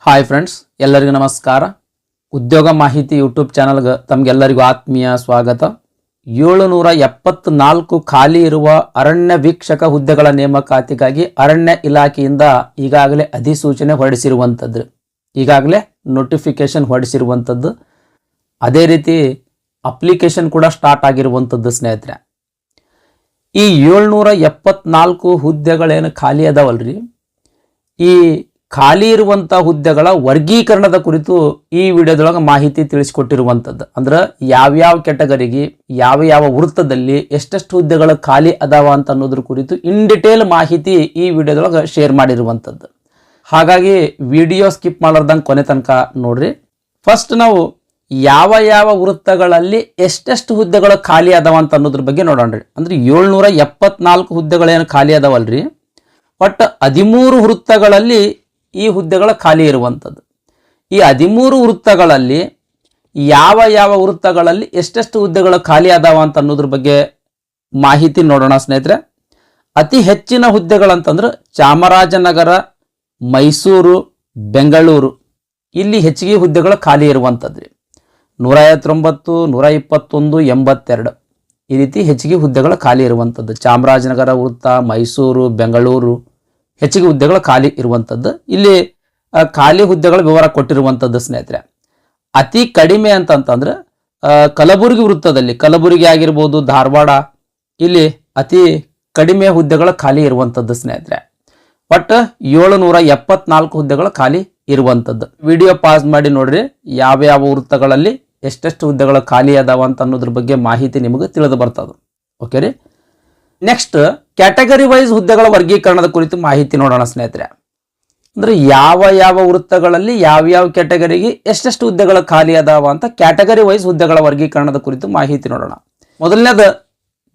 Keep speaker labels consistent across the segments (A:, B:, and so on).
A: Hi friends, ಎಲ್ಲರಿಗೂ ನಮಸ್ಕಾರ. ಉದ್ಯೋಗ ಮಾಹಿತಿ ಯೂಟ್ಯೂಬ್ ಚಾನಲ್ಗೆ ತಮಗೆಲ್ಲರಿಗೂ ಆತ್ಮೀಯ ಸ್ವಾಗತ. 774 ಖಾಲಿ ಇರುವ ಅರಣ್ಯ ವೀಕ್ಷಕ ಹುದ್ದೆಗಳ ನೇಮಕಾತಿಗಾಗಿ ಅರಣ್ಯ ಇಲಾಖೆಯಿಂದ ಈಗಾಗಲೇ ಅಧಿಸೂಚನೆ ಹೊರಡಿಸಿರುವಂಥದ್ದು, ಈಗಾಗಲೇ ನೋಟಿಫಿಕೇಶನ್ ಹೊರಡಿಸಿರುವಂಥದ್ದು. ಅದೇ ರೀತಿ ಅಪ್ಲಿಕೇಶನ್ ಕೂಡ ಸ್ಟಾರ್ಟ್ ಆಗಿರುವಂಥದ್ದು ಸ್ನೇಹಿತರೆ. ಈ 774 ಹುದ್ದೆಗಳೇನು ಖಾಲಿ ಅದಾವಲ್ರಿ, ಈ ಖಾಲಿ ಇರುವಂಥ ಹುದ್ದೆಗಳ ವರ್ಗೀಕರಣದ ಕುರಿತು ಈ ವಿಡಿಯೋದೊಳಗೆ ಮಾಹಿತಿ ತಿಳಿಸಿಕೊಟ್ಟಿರುವಂಥದ್ದು. ಅಂದ್ರೆ ಯಾವ್ಯಾವ ಕೆಟಗರಿಗೆ ಯಾವ ವೃತ್ತದಲ್ಲಿ ಎಷ್ಟೆಷ್ಟು ಹುದ್ದೆಗಳು ಖಾಲಿ ಅದಾವ ಅಂತ ಅನ್ನೋದ್ರ ಕುರಿತು ಇನ್ ಡಿಟೇಲ್ ಮಾಹಿತಿ ಈ ವಿಡಿಯೋದೊಳಗೆ ಶೇರ್ ಮಾಡಿರುವಂಥದ್ದು. ಹಾಗಾಗಿ ವಿಡಿಯೋ ಸ್ಕಿಪ್ ಮಾಡಲಾರ್ದಂಗೆ ಕೊನೆ ತನಕ ನೋಡ್ರಿ. ಫಸ್ಟ್ ನಾವು ಯಾವ ವೃತ್ತಗಳಲ್ಲಿ ಎಷ್ಟೆಷ್ಟು ಹುದ್ದೆಗಳು ಖಾಲಿ ಅದಾವ ಅಂತ ಅನ್ನೋದ್ರ ಬಗ್ಗೆ ನೋಡೋಣ್ರಿ. ಅಂದ್ರೆ 774 ಹುದ್ದೆಗಳೇನು ಖಾಲಿ ಅದಾವಲ್ರಿ, ಒಟ್ಟು 13 ವೃತ್ತಗಳಲ್ಲಿ ಈ ಹುದ್ದೆಗಳ ಖಾಲಿ ಇರುವಂಥದ್ದು. ಈ 13 ವೃತ್ತಗಳಲ್ಲಿ ಯಾವ ವೃತ್ತಗಳಲ್ಲಿ ಎಷ್ಟೆಷ್ಟು ಹುದ್ದೆಗಳು ಖಾಲಿ ಅದಾವ ಅಂತ ಅನ್ನೋದ್ರ ಬಗ್ಗೆ ಮಾಹಿತಿ ನೋಡೋಣ ಸ್ನೇಹಿತರೆ. ಅತಿ ಹೆಚ್ಚಿನ ಹುದ್ದೆಗಳಂತಂದ್ರೆ ಚಾಮರಾಜನಗರ, ಮೈಸೂರು, ಬೆಂಗಳೂರು, ಇಲ್ಲಿ ಹೆಚ್ಚಿಗೆ ಹುದ್ದೆಗಳು ಖಾಲಿ ಇರುವಂಥದ್ದು. 159, 121, 82 ಈ ರೀತಿ ಹೆಚ್ಚಿಗೆ ಹುದ್ದೆಗಳು ಖಾಲಿ ಇರುವಂಥದ್ದು. ಚಾಮರಾಜನಗರ ವೃತ್ತ, ಮೈಸೂರು, ಬೆಂಗಳೂರು ಹೆಚ್ಚಿಗೆ ಹುದ್ದೆಗಳು ಖಾಲಿ ಇರುವಂಥದ್ದು. ಇಲ್ಲಿ ಖಾಲಿ ಹುದ್ದೆಗಳ ವಿವರ ಕೊಟ್ಟಿರುವಂಥದ್ದು ಸ್ನೇಹಿತರೆ. ಅತಿ ಕಡಿಮೆ ಅಂತಂತಂದ್ರೆ ಕಲಬುರಗಿ ವೃತ್ತದಲ್ಲಿ, ಕಲಬುರಗಿ ಆಗಿರ್ಬೋದು, ಧಾರವಾಡ, ಇಲ್ಲಿ ಅತಿ ಕಡಿಮೆ ಹುದ್ದೆಗಳು ಖಾಲಿ ಇರುವಂಥದ್ದು ಸ್ನೇಹಿತರೆ. ಒಟ್ಟು 774 ಹುದ್ದೆಗಳು ಖಾಲಿ ಇರುವಂಥದ್ದು. ವಿಡಿಯೋ ಪಾಸ್ ಮಾಡಿ ನೋಡ್ರಿ, ಯಾವ ವೃತ್ತಗಳಲ್ಲಿ ಎಷ್ಟೆಷ್ಟು ಹುದ್ದೆಗಳು ಖಾಲಿ ಅದಾವ ಅಂತ ಅನ್ನೋದ್ರ ಬಗ್ಗೆ ಮಾಹಿತಿ ನಿಮಗೆ ತಿಳಿದು ಬರ್ತದೆ. ಓಕೆ ರೀ. ನೆಕ್ಸ್ಟ್ ಕ್ಯಾಟಗರಿ ವೈಸ್ ಹುದ್ದೆಗಳ ವರ್ಗೀಕರಣದ ಕುರಿತು ಮಾಹಿತಿ ನೋಡೋಣ ಸ್ನೇಹಿತರೆ. ಅಂದ್ರೆ ಯಾವ ವೃತ್ತಗಳಲ್ಲಿ ಯಾವ ಕ್ಯಾಟಗರಿಗೆ ಎಷ್ಟೆಷ್ಟು ಹುದ್ದೆಗಳು ಖಾಲಿ ಅದಾವ ಅಂತ ಕ್ಯಾಟಗರಿ ವೈಸ್ ಹುದ್ದೆಗಳ ವರ್ಗೀಕರಣದ ಕುರಿತು ಮಾಹಿತಿ ನೋಡೋಣ. ಮೊದಲನೇದು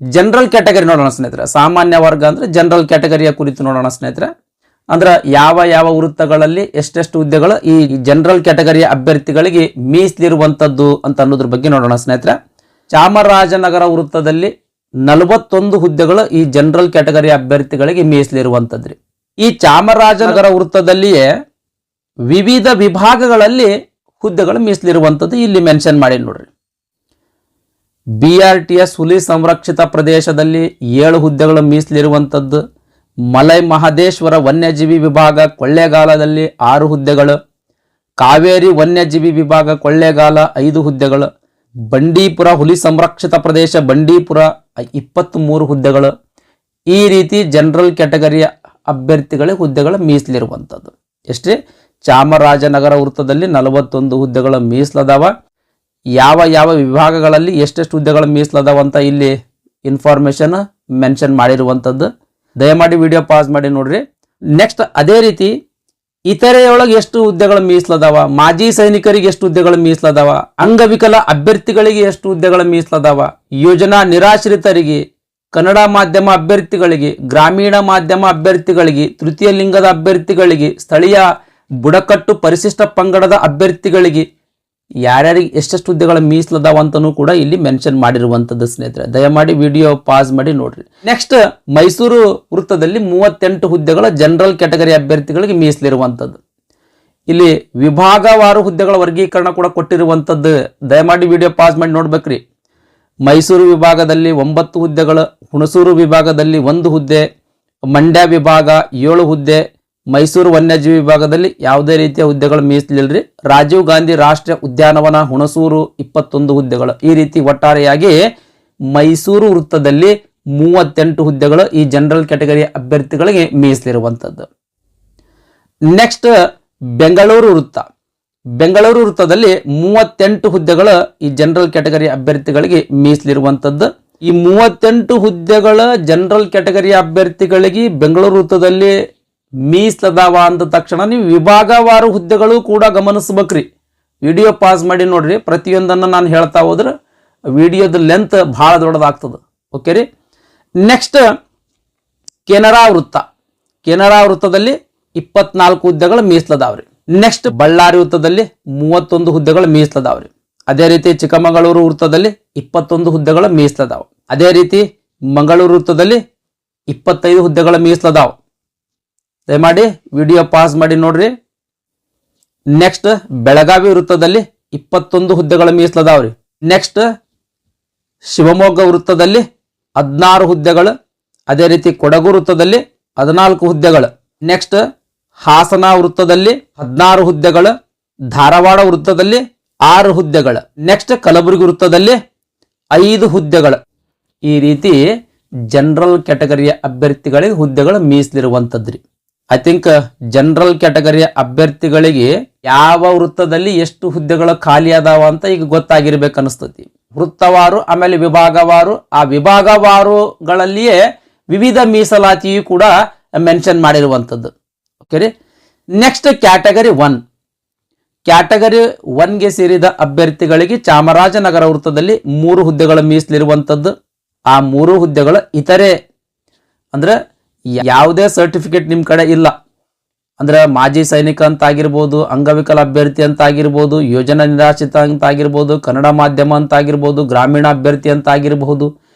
A: ಜನರಲ್ ಕ್ಯಾಟಗರಿ ನೋಡೋಣ ಸ್ನೇಹಿತರೆ. ಸಾಮಾನ್ಯ ವರ್ಗ ಅಂದ್ರೆ ಜನರಲ್ ಕ್ಯಾಟಗರಿಯ ಕುರಿತು ನೋಡೋಣ ಸ್ನೇಹಿತರೆ. ಅಂದ್ರೆ ಯಾವ ವೃತ್ತಗಳಲ್ಲಿ ಎಷ್ಟೆಷ್ಟು ಹುದ್ದೆಗಳು ಈ ಜನರಲ್ ಕ್ಯಾಟಗರಿಯ ಅಭ್ಯರ್ಥಿಗಳಿಗೆ ಮೀಸಲಿರುವಂಥದ್ದು ಅಂತ ಅನ್ನೋದ್ರ ಬಗ್ಗೆ ನೋಡೋಣ ಸ್ನೇಹಿತರೆ. ಚಾಮರಾಜನಗರ ವೃತ್ತದಲ್ಲಿ 41 ಹುದ್ದೆಗಳು ಈ ಜನರಲ್ ಕ್ಯಾಟಗರಿ ಅಭ್ಯರ್ಥಿಗಳಿಗೆ ಮೀಸಲಿರುವಂಥದ್ರಿ. ಈ ಚಾಮರಾಜನಗರ ವೃತ್ತದಲ್ಲಿಯೇ ವಿವಿಧ ವಿಭಾಗಗಳಲ್ಲಿ ಹುದ್ದೆಗಳು ಮೀಸಲಿರುವಂಥದ್ದು ಇಲ್ಲಿ ಮೆನ್ಷನ್ ಮಾಡಿ ನೋಡ್ರಿ. BRTS ಹುಲಿ ಸಂರಕ್ಷಿತ ಪ್ರದೇಶದಲ್ಲಿ 7 ಹುದ್ದೆಗಳು ಮೀಸಲಿರುವಂಥದ್ದು. ಮಲೈ ಮಹದೇಶ್ವರ ವನ್ಯಜೀವಿ ವಿಭಾಗ ಕೊಳ್ಳೇಗಾಲದಲ್ಲಿ 6 ಹುದ್ದೆಗಳು. ಕಾವೇರಿ ವನ್ಯಜೀವಿ ವಿಭಾಗ ಕೊಳ್ಳೇಗಾಲ 5 ಹುದ್ದೆಗಳು. ಬಂಡೀಪುರ ಹುಲಿ ಸಂರಕ್ಷಿತ ಪ್ರದೇಶ ಬಂಡೀಪುರ 23 ಹುದ್ದೆಗಳು. ಈ ರೀತಿ ಜನರಲ್ ಕ್ಯಾಟಗರಿಯ ಅಭ್ಯರ್ಥಿಗಳಿಗೆ ಹುದ್ದೆಗಳು ಮೀಸಲಿರುವಂಥದ್ದು. ಎಷ್ಟೇ ಚಾಮರಾಜನಗರ ವೃತ್ತದಲ್ಲಿ 41 ಹುದ್ದೆಗಳು ಮೀಸಲದಾವ. ಯಾವ ವಿಭಾಗಗಳಲ್ಲಿ ಎಷ್ಟೆಷ್ಟು ಹುದ್ದೆಗಳು ಮೀಸಲದಾವ ಅಂತ ಇಲ್ಲಿ ಇನ್ಫಾರ್ಮೇಶನ್ ಮೆನ್ಷನ್ ಮಾಡಿರುವಂಥದ್ದು. ದಯಮಾಡಿ ವಿಡಿಯೋ ಪಾಸ್ ಮಾಡಿ ನೋಡ್ರಿ. ನೆಕ್ಸ್ಟ್ ಅದೇ ರೀತಿ ಇತರೆಯೊಳಗೆ ಎಷ್ಟು ಹುದ್ದೆಗಳು ಮೀಸಲದಾವ, ಮಾಜಿ ಸೈನಿಕರಿಗೆ ಎಷ್ಟು ಹುದ್ದೆಗಳು ಮೀಸಲದಾವ, ಅಂಗವಿಕಲ ಅಭ್ಯರ್ಥಿಗಳಿಗೆ ಎಷ್ಟು ಹುದ್ದೆಗಳು ಮೀಸಲದಾವ, ಯೋಜನಾ ನಿರಾಶ್ರಿತರಿಗೆ, ಕನ್ನಡ ಮಾಧ್ಯಮ ಅಭ್ಯರ್ಥಿಗಳಿಗೆ, ಗ್ರಾಮೀಣ ಮಾಧ್ಯಮ ಅಭ್ಯರ್ಥಿಗಳಿಗೆ, ತೃತೀಯ ಲಿಂಗದ ಅಭ್ಯರ್ಥಿಗಳಿಗೆ, ಸ್ಥಳೀಯ ಬುಡಕಟ್ಟು ಪರಿಶಿಷ್ಟ ಪಂಗಡದ ಅಭ್ಯರ್ಥಿಗಳಿಗೆ ಯಾರ್ಯಾರಿಗೆ ಎಷ್ಟೆಷ್ಟು ಹುದ್ದೆಗಳ ಮೀಸಲದಾವ ಅಂತನೂ ಕೂಡ ಇಲ್ಲಿ ಮೆನ್ಷನ್ ಮಾಡಿರುವಂಥದ್ದು ಸ್ನೇಹಿತರೆ. ದಯಮಾಡಿ ವಿಡಿಯೋ ಪಾಸ್ ಮಾಡಿ ನೋಡ್ರಿ. ನೆಕ್ಸ್ಟ್ ಮೈಸೂರು ವೃತ್ತದಲ್ಲಿ 38 ಹುದ್ದೆಗಳ ಜನರಲ್ ಕ್ಯಾಟಗರಿ ಅಭ್ಯರ್ಥಿಗಳಿಗೆ ಮೀಸಲಿರುವಂಥದ್ದು. ಇಲ್ಲಿ ವಿಭಾಗವಾರು ಹುದ್ದೆಗಳ ವರ್ಗೀಕರಣ ಕೂಡ ಕೊಟ್ಟಿರುವಂಥದ್ದು. ದಯಮಾಡಿ ವಿಡಿಯೋ ಪಾಸ್ ಮಾಡಿ ನೋಡ್ಬೇಕ್ರಿ. ಮೈಸೂರು ವಿಭಾಗದಲ್ಲಿ 9 ಹುದ್ದೆಗಳು, ಹುಣಸೂರು ವಿಭಾಗದಲ್ಲಿ 1 ಹುದ್ದೆ, ಮಂಡ್ಯ ವಿಭಾಗ 7 ಹುದ್ದೆ, ಮೈಸೂರು ವನ್ಯಜೀವಿ ವಿಭಾಗದಲ್ಲಿ ಯಾವುದೇ ರೀತಿಯ ಹುದ್ದೆಗಳು ಮೀಸಲಿಲ್ರಿ. ರಾಜೀವ್ ಗಾಂಧಿ ರಾಷ್ಟ್ರೀಯ ಉದ್ಯಾನವನ ಹುಣಸೂರು 21 ಹುದ್ದೆಗಳು. ಈ ರೀತಿ ಒಟ್ಟಾರೆಯಾಗಿ ಮೈಸೂರು ವೃತ್ತದಲ್ಲಿ 38 ಹುದ್ದೆಗಳು ಈ ಜನರಲ್ ಕ್ಯಾಟಗರಿ ಅಭ್ಯರ್ಥಿಗಳಿಗೆ ಮೀಸಲಿರುವಂಥದ್ದು. ನೆಕ್ಸ್ಟ್ ಬೆಂಗಳೂರು ವೃತ್ತ. ಬೆಂಗಳೂರು ವೃತ್ತದಲ್ಲಿ 38 ಹುದ್ದೆಗಳು ಈ ಜನರಲ್ ಕ್ಯಾಟಗರಿ ಅಭ್ಯರ್ಥಿಗಳಿಗೆ ಮೀಸಲಿರುವಂಥದ್ದು. ಈ 38 ಹುದ್ದೆಗಳ ಜನರಲ್ ಕ್ಯಾಟಗರಿ ಅಭ್ಯರ್ಥಿಗಳಿಗೆ ಬೆಂಗಳೂರು ವೃತ್ತದಲ್ಲಿ ಮೀಸಲದಾವ ಅಂದ ತಕ್ಷಣ ನೀವು ವಿಭಾಗವಾರು ಹುದ್ದೆಗಳು ಕೂಡ ಗಮನಿಸ್ಬೇಕ್ರಿ. ವಿಡಿಯೋ ಪಾಸ್ ಮಾಡಿ ನೋಡ್ರಿ. ಪ್ರತಿಯೊಂದನ್ನು ನಾನು ಹೇಳ್ತಾ ಹೋದ್ರೆ ವಿಡಿಯೋದ ಲೆಂತ್ ಭಾಳ ದೊಡ್ಡದಾಗ್ತದೆ. ಓಕೆ ರೀ. ನೆಕ್ಸ್ಟ್ ಕೆನರಾ ವೃತ್ತ. ಕೆನರಾ ವೃತ್ತದಲ್ಲಿ 24 ಹುದ್ದೆಗಳು ಮೀಸಲದಾವ್ರಿ. ನೆಕ್ಸ್ಟ್ ಬಳ್ಳಾರಿ ವೃತ್ತದಲ್ಲಿ 31 ಹುದ್ದೆಗಳು ಮೀಸಲದಾವ್ರಿ. ಅದೇ ರೀತಿ ಚಿಕ್ಕಮಗಳೂರು ವೃತ್ತದಲ್ಲಿ 21 ಹುದ್ದೆಗಳು ಮೀಸಲದಾವ. ಅದೇ ರೀತಿ ಮಂಗಳೂರು ವೃತ್ತದಲ್ಲಿ 25 ಹುದ್ದೆಗಳ ಮೀಸಲದಾವ. ದಯಮಾಡಿ ವಿಡಿಯೋ ಪಾಸ್ ಮಾಡಿ ನೋಡ್ರಿ. ನೆಕ್ಸ್ಟ್ ಬೆಳಗಾವಿ ವೃತ್ತದಲ್ಲಿ 21 ಹುದ್ದೆಗಳ ಮೀಸಲದಾವ್ರಿ. ನೆಕ್ಸ್ಟ್ ಶಿವಮೊಗ್ಗ ವೃತ್ತದಲ್ಲಿ 16 ಹುದ್ದೆಗಳು. ಅದೇ ರೀತಿ ಕೊಡಗು ವೃತ್ತದಲ್ಲಿ 14 ಹುದ್ದೆಗಳು. ನೆಕ್ಸ್ಟ್ ಹಾಸನ ವೃತ್ತದಲ್ಲಿ 16 ಹುದ್ದೆಗಳು. ಧಾರವಾಡ ವೃತ್ತದಲ್ಲಿ 6 ಹುದ್ದೆಗಳು. ನೆಕ್ಸ್ಟ್ ಕಲಬುರಗಿ ವೃತ್ತದಲ್ಲಿ 5 ಹುದ್ದೆಗಳು. ಈ ರೀತಿ ಜನರಲ್ ಕ್ಯಾಟಗರಿಯ ಅಭ್ಯರ್ಥಿಗಳಿಗೆ ಹುದ್ದೆಗಳು ಮೀಸಲಿರುವಂತದ್ರಿ. ಐ ಥಿಂಕ್ ಜನರಲ್ ಕ್ಯಾಟಗರಿಯ ಅಭ್ಯರ್ಥಿಗಳಿಗೆ ಯಾವ ವೃತ್ತದಲ್ಲಿ ಎಷ್ಟು ಹುದ್ದೆಗಳು ಖಾಲಿ ಅದಾವ ಅಂತ ಈಗ ಗೊತ್ತಾಗಿರ್ಬೇಕು ಅನಿಸ್ತತಿ. ವೃತ್ತವಾರು ಆಮೇಲೆ ವಿಭಾಗವಾರು, ಆ ವಿಭಾಗವಾರುಗಳಲ್ಲಿಯೇ ವಿವಿಧ ಮೀಸಲಾತಿಯು ಕೂಡ ಮೆನ್ಷನ್ ಮಾಡಿರುವಂಥದ್ದು. ಓಕೆ ರೀ. Next category 1. ಕ್ಯಾಟಗರಿ 1ಗೆ ಸೇರಿದ ಅಭ್ಯರ್ಥಿಗಳಿಗೆ ಚಾಮರಾಜನಗರ ವೃತ್ತದಲ್ಲಿ 3 ಹುದ್ದೆಗಳ ಮೀಸಲಿರುವಂಥದ್ದು. ಆ 3 ಹುದ್ದೆಗಳು ಇತರೆ ಅಂದ್ರೆ ಯಾವುದೇ ಸರ್ಟಿಫಿಕೇಟ್ ನಿಮ್ಮ ಕಡೆ ಇಲ್ಲ ಅಂದ್ರೆ ಮಾಜಿ ಸೈನಿಕ ಅಂತ ಆಗಿರ್ಬೋದು, ಅಂಗವಿಕಲ ಅಭ್ಯರ್ಥಿ ಅಂತ ಆಗಿರ್ಬೋದು, ಯೋಜನಾ ನಿರಾಶ್ರಿತ ಅಂತ ಆಗಿರ್ಬೋದು, ಕನ್ನಡ ಮಾಧ್ಯಮ ಅಂತ ಆಗಿರ್ಬೋದು, ಗ್ರಾಮೀಣ ಅಭ್ಯರ್ಥಿ ಅಂತ ಆಗಿರಬಹುದು,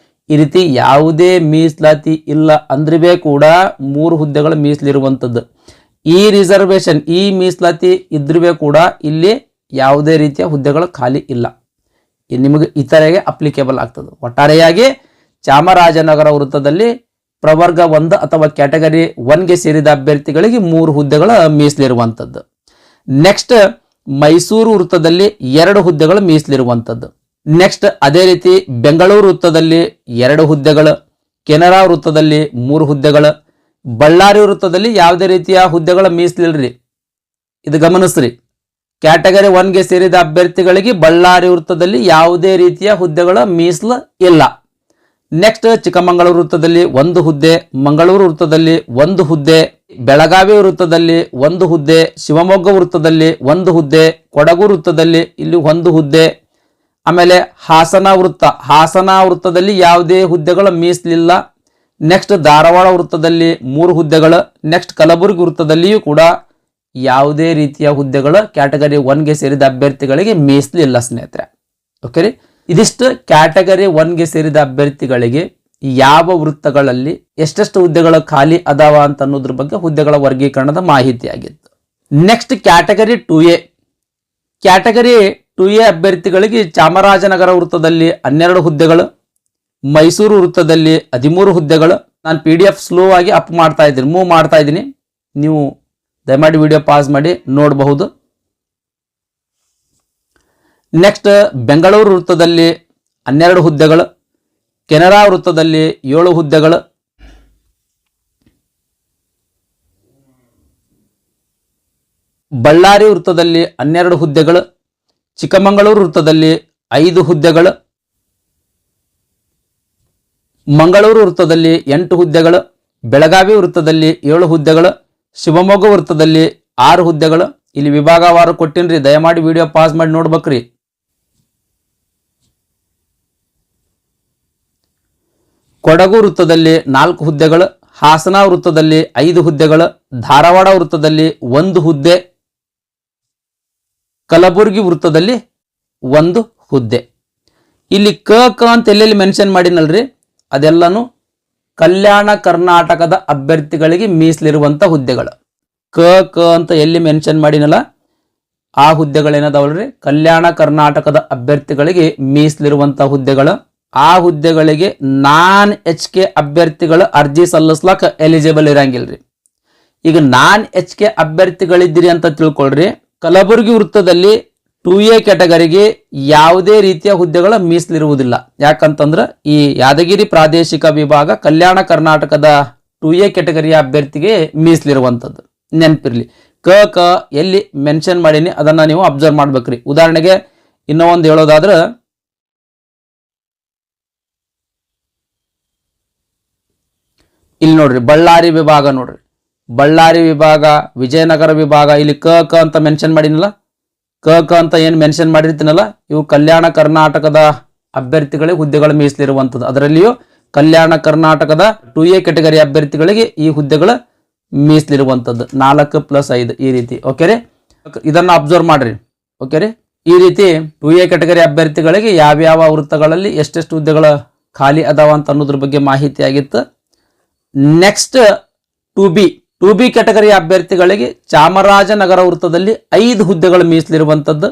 A: ಈ ರೀತಿ ಯಾವುದೇ ಮೀಸಲಾತಿ ಇಲ್ಲ ಅಂದ್ರೂ ಕೂಡ 3 ಹುದ್ದೆಗಳ ಮೀಸಲಿರುವಂಥದ್ದು. ಈ ರಿಸರ್ವೇಶನ್, ಈ ಮೀಸಲಾತಿ ಇದ್ರೂ ಕೂಡ ಇಲ್ಲಿ ಯಾವುದೇ ರೀತಿಯ ಹುದ್ದೆಗಳು ಖಾಲಿ ಇಲ್ಲ. ನಿಮಗೆ ಇತರೆಗೆ ಅಪ್ಲಿಕೇಬಲ್ ಆಗ್ತದೆ. ಒಟ್ಟಾರೆಯಾಗಿ ಚಾಮರಾಜನಗರ ವೃತ್ತದಲ್ಲಿ ಪ್ರವರ್ಗ 1 ಅಥವಾ ಕ್ಯಾಟಗರಿ 1ಗೆ ಸೇರಿದ ಅಭ್ಯರ್ಥಿಗಳಿಗೆ 3 ಹುದ್ದೆಗಳ ಮೀಸಲಿರುವಂಥದ್ದು. ನೆಕ್ಸ್ಟ್ ಮೈಸೂರು ವೃತ್ತದಲ್ಲಿ 2 ಹುದ್ದೆಗಳು ಮೀಸಲಿರುವಂಥದ್ದು. ನೆಕ್ಸ್ಟ್ ಅದೇ ರೀತಿ ಬೆಂಗಳೂರು ವೃತ್ತದಲ್ಲಿ 2 ಹುದ್ದೆಗಳು. ಕೆನರಾ ವೃತ್ತದಲ್ಲಿ 3 ಹುದ್ದೆಗಳು. ಬಳ್ಳಾರಿ ವೃತ್ತದಲ್ಲಿ ಯಾವುದೇ ರೀತಿಯ ಹುದ್ದೆಗಳ ಮೀಸಲಿಲ್ರಿ, ಇದು ಗಮನಿಸ್ರಿ. ಕ್ಯಾಟಗರಿ 1ಗೆ ಸೇರಿದ ಅಭ್ಯರ್ಥಿಗಳಿಗೆ ಬಳ್ಳಾರಿ ವೃತ್ತದಲ್ಲಿ ಯಾವುದೇ ರೀತಿಯ ಹುದ್ದೆಗಳ ಮೀಸಲು ಇಲ್ಲ. ನೆಕ್ಸ್ಟ್ ಚಿಕ್ಕಮಗಳೂರು ವೃತ್ತದಲ್ಲಿ 1 ಹುದ್ದೆ, ಮಂಗಳೂರು ವೃತ್ತದಲ್ಲಿ 1 ಹುದ್ದೆ, ಬೆಳಗಾವಿ ವೃತ್ತದಲ್ಲಿ 1 ಹುದ್ದೆ, ಶಿವಮೊಗ್ಗ ವೃತ್ತದಲ್ಲಿ 1 ಹುದ್ದೆ, ಕೊಡಗು ವೃತ್ತದಲ್ಲಿ ಇಲ್ಲಿ 1 ಹುದ್ದೆ. ಆಮೇಲೆ ಹಾಸನ ವೃತ್ತದಲ್ಲಿ ಯಾವುದೇ ಹುದ್ದೆಗಳ ಮೀಸಲಿಲ್ಲ. ನೆಕ್ಸ್ಟ್ ಧಾರವಾಡ ವೃತ್ತದಲ್ಲಿ 3 ಹುದ್ದೆಗಳು. ನೆಕ್ಸ್ಟ್ ಕಲಬುರಗಿ ವೃತ್ತದಲ್ಲಿಯೂ ಕೂಡ ಯಾವುದೇ ರೀತಿಯ ಹುದ್ದೆಗಳು ಕ್ಯಾಟಗರಿ 1ಗೆ ಸೇರಿದ ಅಭ್ಯರ್ಥಿಗಳಿಗೆ ಮೀಸಲಿಲ್ಲ ಸ್ನೇಹಿತರೆ. ಓಕೆ ರೀ. ಇದಿಷ್ಟು ಕ್ಯಾಟಗರಿ 1ಗೆ ಸೇರಿದ ಅಭ್ಯರ್ಥಿಗಳಿಗೆ ಯಾವ ವೃತ್ತಗಳಲ್ಲಿ ಎಷ್ಟೆಷ್ಟು ಹುದ್ದೆಗಳು ಖಾಲಿ ಅದಾವ ಅಂತ ಅನ್ನೋದ್ರ ಬಗ್ಗೆ ಹುದ್ದೆಗಳ ವರ್ಗೀಕರಣದ ಮಾಹಿತಿ ಆಗಿತ್ತು. Next category 2A. Category 2A ಅಭ್ಯರ್ಥಿಗಳಿಗೆ ಚಾಮರಾಜನಗರ ವೃತ್ತದಲ್ಲಿ 12 ಹುದ್ದೆಗಳು, ಮೈಸೂರು ವೃತ್ತದಲ್ಲಿ 13 ಹುದ್ದೆಗಳು. ನಾನು PDF ಸ್ಲೋ ಆಗಿ ಮೂವ್ ಮಾಡ್ತಾ ಇದ್ದೀನಿ, ನೀವು ದಯಮಾಡಿ ವಿಡಿಯೋ ಪಾಸ್ ಮಾಡಿ ನೋಡಬಹುದು. ನೆಕ್ಸ್ಟ್ ಬೆಂಗಳೂರು ವೃತ್ತದಲ್ಲಿ 12 ಹುದ್ದೆಗಳು, ಕೆನರಾ ವೃತ್ತದಲ್ಲಿ 7 ಹುದ್ದೆಗಳು, ಬಳ್ಳಾರಿ ವೃತ್ತದಲ್ಲಿ 12 ಹುದ್ದೆಗಳು, ಚಿಕ್ಕಮಗಳೂರು ವೃತ್ತದಲ್ಲಿ 5 ಹುದ್ದೆಗಳು, ಮಂಗಳೂರು ವೃತ್ತದಲ್ಲಿ 8 ಹುದ್ದೆಗಳು, ಬೆಳಗಾವಿ ವೃತ್ತದಲ್ಲಿ 7 ಹುದ್ದೆಗಳು, ಶಿವಮೊಗ್ಗ ವೃತ್ತದಲ್ಲಿ 6 ಹುದ್ದೆಗಳು. ಇಲ್ಲಿ ವಿಭಾಗವಾರು ಕೊಟ್ಟಿನ್ರಿ, ದಯಮಾಡಿ ವಿಡಿಯೋ ಪಾಸ್ ಮಾಡಿ ನೋಡ್ಬೇಕ್ರಿ. ಕೊಡಗು ವೃತ್ತದಲ್ಲಿ 4 ಹುದ್ದೆಗಳು, ಹಾಸನ ವೃತ್ತದಲ್ಲಿ 5 ಹುದ್ದೆಗಳು, ಧಾರವಾಡ ವೃತ್ತದಲ್ಲಿ 1 ಹುದ್ದೆ, ಕಲಬುರಗಿ ವೃತ್ತದಲ್ಲಿ 1 ಹುದ್ದೆ. ಇಲ್ಲಿ ಕ ಅಂತ ಎಲ್ಲೆಲ್ಲಿ ಮೆನ್ಷನ್ ಮಾಡಿನಲ್ರಿ, ಅದೆಲ್ಲನೂ ಕಲ್ಯಾಣ ಕರ್ನಾಟಕದ ಅಭ್ಯರ್ಥಿಗಳಿಗೆ ಮೀಸಲಿರುವಂತ ಹುದ್ದೆಗಳು. ಕ ಅಂತ ಎಲ್ಲಿ ಮೆನ್ಷನ್ ಮಾಡಿನಲ್ಲ ಆ ಹುದ್ದೆಗಳೇನದಾವಲ್ರಿ ಕಲ್ಯಾಣ ಕರ್ನಾಟಕದ ಅಭ್ಯರ್ಥಿಗಳಿಗೆ ಮೀಸಲಿರುವಂತ ಹುದ್ದೆಗಳು. ಆ ಹುದ್ದೆಗಳಿಗೆ ನಾನ್ HK ಅಭ್ಯರ್ಥಿಗಳು ಅರ್ಜಿ ಸಲ್ಲಿಸ್ಲಾಕ ಎಲಿಜಿಬಲ್ ಇರಂಗಿಲ್ರಿ. ಈಗ ನಾನ್ HK ಅಭ್ಯರ್ಥಿಗಳಿದ್ದೀರಿ ಅಂತ ತಿಳ್ಕೊಳ್ರಿ. ಕಲಬುರಗಿ ವೃತ್ತದಲ್ಲಿ 2A ಕ್ಯಾಟಗರಿಗೆ ಯಾವುದೇ ರೀತಿಯ ಹುದ್ದೆಗಳ ಮೀಸಲಿರುವುದಿಲ್ಲ. ಯಾಕಂತಂದ್ರೆ ಈ ಯಾದಗಿರಿ ಪ್ರಾದೇಶಿಕ ವಿಭಾಗ ಕಲ್ಯಾಣ ಕರ್ನಾಟಕದ 2A ಕ್ಯಾಟಗರಿಯ ಅಭ್ಯರ್ಥಿಗೆ ಮೀಸಲಿರುವಂಥದ್ದು. ನೆನಪಿರ್ಲಿ, ಕ ಎಲ್ಲಿ ಮೆನ್ಷನ್ ಮಾಡೀನಿ ಅದನ್ನ ನೀವು ಅಬ್ಸರ್ವ್ ಮಾಡ್ಬೇಕ್ರಿ. ಉದಾಹರಣೆಗೆ ಇನ್ನೂ ಒಂದು ಹೇಳೋದಾದ್ರೆ, ಇಲ್ಲಿ ನೋಡ್ರಿ ಬಳ್ಳಾರಿ ವಿಭಾಗ, ನೋಡ್ರಿ ಬಳ್ಳಾರಿ ವಿಭಾಗ, ವಿಜಯನಗರ ವಿಭಾಗ, ಇಲ್ಲಿ ಕ ಅಂತ ಮೆನ್ಷನ್ ಮಾಡಿನಲ್ಲ, ಕ ಅಂತ ಏನು ಮೆನ್ಷನ್ ಮಾಡಿರ್ತೀನಲ್ಲ, ಇವು ಕಲ್ಯಾಣ ಕರ್ನಾಟಕದ ಅಭ್ಯರ್ಥಿಗಳಿಗೆ ಹುದ್ದೆಗಳು ಮೀಸಲಿರುವಂಥದ್ದು. ಅದರಲ್ಲಿಯೂ ಕಲ್ಯಾಣ ಕರ್ನಾಟಕದ 2A ಕ್ಯಾಟಗರಿ ಅಭ್ಯರ್ಥಿಗಳಿಗೆ ಈ ಹುದ್ದೆಗಳು ಮೀಸಲಿರುವಂಥದ್ದು 4+5 ಈ ರೀತಿ. ಓಕೆ ರೀ, ಇದನ್ನ ಅಬ್ಸರ್ವ್ ಮಾಡ್ರಿ. ಓಕೆ ರೀ, ಈ ರೀತಿ 2A ಕ್ಯಾಟಗರಿ ಅಭ್ಯರ್ಥಿಗಳಿಗೆ ಯಾವ್ಯಾವ ವೃತ್ತಗಳಲ್ಲಿ ಎಷ್ಟೆಷ್ಟು ಹುದ್ದೆಗಳು ಖಾಲಿ ಅದಾವ ಅಂತ ಅನ್ನೋದ್ರ ಬಗ್ಗೆ ಮಾಹಿತಿ ಆಗಿತ್ತು. ನೆಕ್ಸ್ಟ್ 2B 2B ಕ್ಯಾಟಗರಿ ಅಭ್ಯರ್ಥಿಗಳಿಗೆ ಚಾಮರಾಜನಗರ ವೃತ್ತದಲ್ಲಿ 5 ಹುದ್ದೆಗಳು ಮೀಸಲಿರುವಂಥದ್ದು.